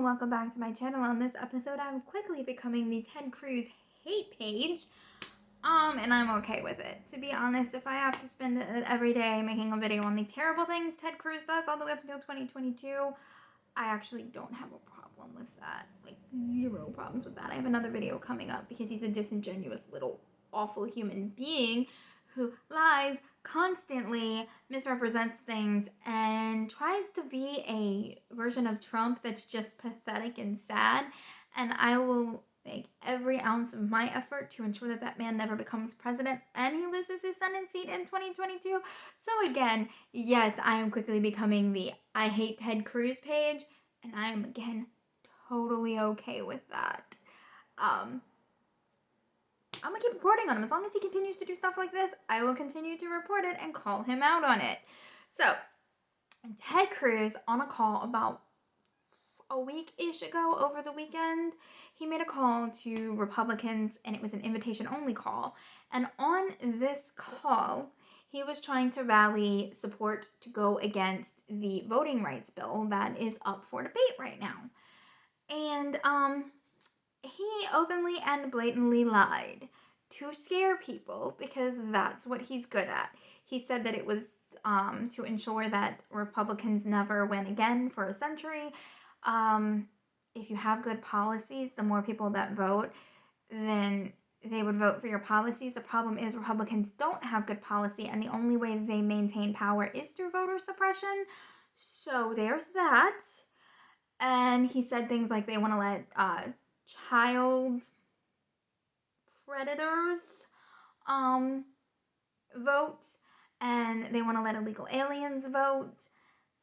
and welcome back to my channel. On this episode, I'm quickly becoming the Ted Cruz hate page. And I'm okay with it. To be honest, if I have to spend it every day making a video on the terrible things Ted Cruz does all the way up until 2022, I actually don't have a problem with that. Like, zero problems with that. I have another video coming up because he's a disingenuous little awful human being who lies constantly, misrepresents things, and tries to be a version of Trump that's just pathetic and sad. And I will make every ounce of my effort to ensure that that man never becomes president and he loses his Senate seat in 2022. So again, yes, I am quickly becoming the I hate Ted Cruz page, and I am again totally okay with that. I'm gonna keep reporting on him. As long as he continues to do stuff like this, I will continue to report it and call him out on it. So, Ted Cruz, on a call about a week-ish ago over the weekend, he made a call to Republicans, and it was an invitation-only call. And on this call, he was trying to rally support to go against the voting rights bill that is up for debate right now. And, he openly and blatantly lied to scare people because that's what he's good at. He said that it was to ensure that Republicans never win again for a century. If you have good policies, the more people that vote, then they would vote for your policies. The problem is Republicans don't have good policy, and the only way they maintain power is through voter suppression. So there's that. And he said things like they want to let child predators vote, and they want to let illegal aliens vote,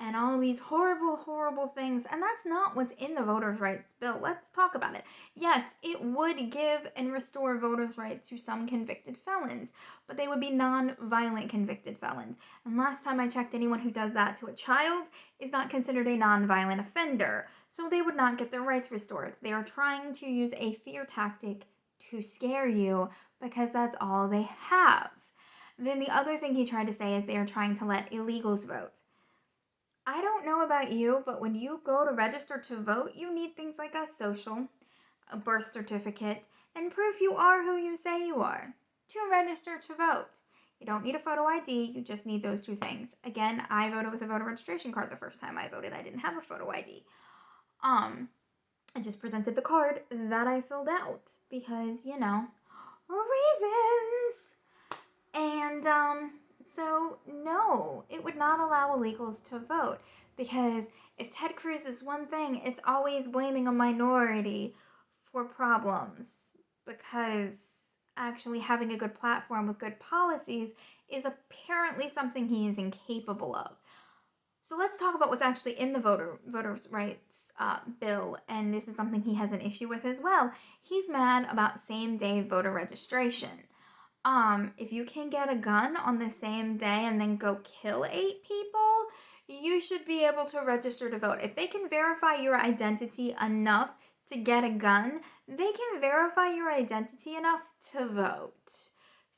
and all these horrible things. And that's not what's in the voters' rights bill. Let's talk about it. Yes, it would give and restore voters' rights to some convicted felons, but they would be non-violent convicted felons. And last time I checked, anyone who does that to a child is not considered a non-violent offender, so they would not get their rights restored. They are trying to use a fear tactic to scare you because that's all they have. Then the other thing he tried to say is they are trying to let illegals vote. I don't know about you, but when you go to register to vote, you need things like a social, a birth certificate, and proof you are who you say you are to register to vote. You don't need a photo ID, you just need those two things. Again, I voted with a voter registration card the first time I voted. I didn't have a photo ID. I just presented the card that I filled out because, reasons. And, so, no, it would not allow illegals to vote, because if Ted Cruz is one thing, it's always blaming a minority for problems, because actually having a good platform with good policies is apparently something he is incapable of. So let's talk about what's actually in the voters' rights bill, and this is something he has an issue with as well. He's mad about same-day voter registration. If you can get a gun on the same day and then go kill 8 people, you should be able to register to vote. If they can verify your identity enough to get a gun, they can verify your identity enough to vote.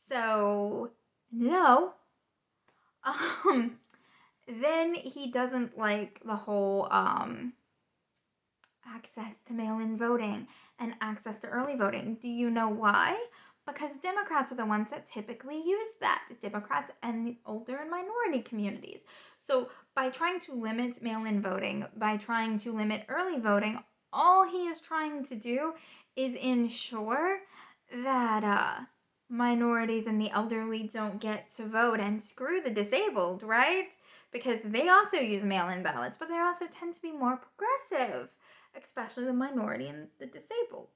So, no. Then he doesn't like the whole, access to mail-in voting and access to early voting. Do you know why? Because Democrats are the ones that typically use that. The Democrats and the older and minority communities. So by trying to limit mail-in voting, by trying to limit early voting, all he is trying to do is ensure that minorities and the elderly don't get to vote, and screw the disabled, right? Because they also use mail-in ballots, but they also tend to be more progressive, especially the minority and the disabled.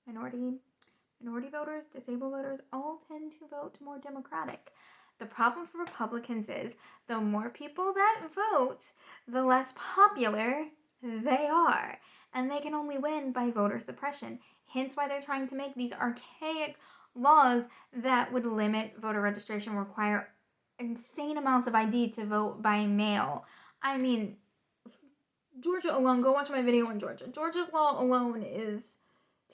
Minority voters, disabled voters, all tend to vote more Democratic. The problem for Republicans is the more people that vote, the less popular they are. And they can only win by voter suppression. Hence why they're trying to make these archaic laws that would limit voter registration, require insane amounts of ID to vote by mail. I mean, Georgia alone, go watch my video on Georgia. Georgia's law alone is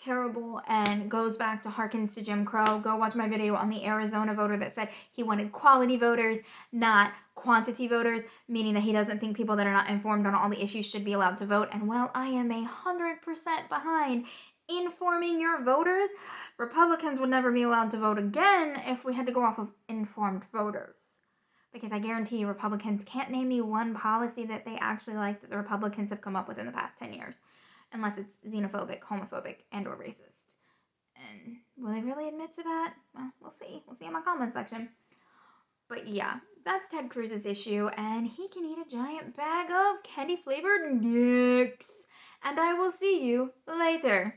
terrible and goes back to harkens to Jim Crow. Go watch my video on the Arizona voter that said he wanted quality voters, not quantity voters, meaning that he doesn't think people that are not informed on all the issues should be allowed to vote. And well, I am 100% behind informing your voters. Republicans would never be allowed to vote again if we had to go off of informed voters. Because I guarantee you Republicans can't name me one policy that they actually like that the Republicans have come up with in the past 10 years. Unless it's xenophobic, homophobic, and or racist. And will they really admit to that? Well, we'll see. We'll see in my comment section. But yeah, that's Ted Cruz's issue, and he can eat a giant bag of candy-flavored nicks. And I will see you later.